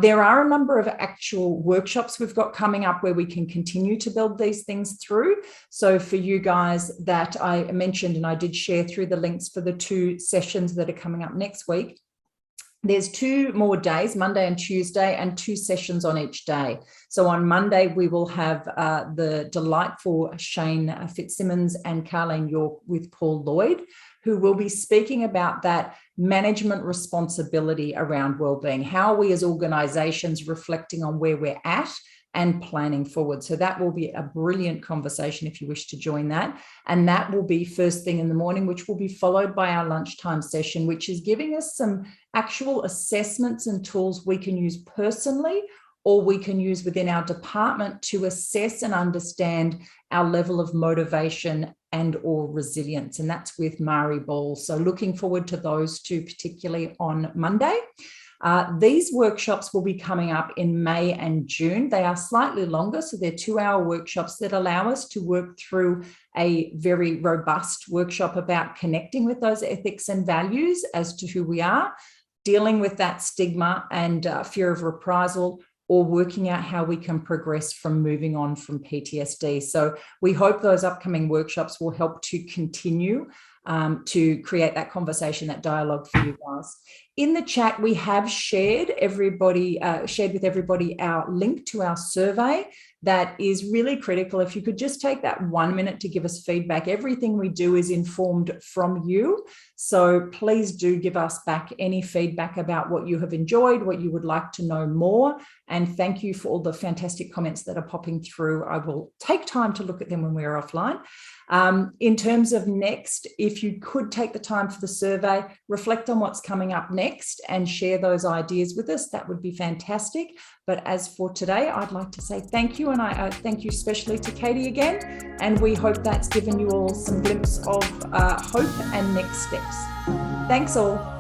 There are a number of actual workshops we've got coming up where we can continue to build these things through. So for you guys that I mentioned, and I did share through the links for the 2 sessions that are coming up next week, there's 2 more days, Monday and Tuesday, and 2 sessions on each day. So on Monday, we will have the delightful Shane Fitzsimmons and Carlene York with Paul Lloyd, who will be speaking about that management responsibility around wellbeing. How are we as organisations reflecting on where we're at and planning forward? So that will be a brilliant conversation if you wish to join that. And that will be first thing in the morning, which will be followed by our lunchtime session, which is giving us some actual assessments and tools we can use personally, or we can use within our department to assess and understand our level of motivation and or resilience. And that's with Mari Ball. So looking forward to those 2, particularly on Monday. These workshops will be coming up in May and June. They are slightly longer, so they're 2-hour workshops that allow us to work through a very robust workshop about connecting with those ethics and values as to who we are, dealing with that stigma and fear of reprisal, or working out how we can progress from moving on from PTSD. So we hope those upcoming workshops will help to continue to create that conversation, that dialogue for you guys. In the chat, we have shared with everybody our link to our survey. That is really critical. If you could just take that 1 minute to give us feedback. Everything we do is informed from you. So please do give us back any feedback about what you have enjoyed, what you would like to know more. And thank you for all the fantastic comments that are popping through. I will take time to look at them when we are offline. In terms of next, if you could take the time for the survey, reflect on what's coming up next and share those ideas with us, that would be fantastic. But as for today, I'd like to say thank you, and I thank you especially to Katie again, and we hope that's given you all some glimpse of hope and next steps. Thanks all.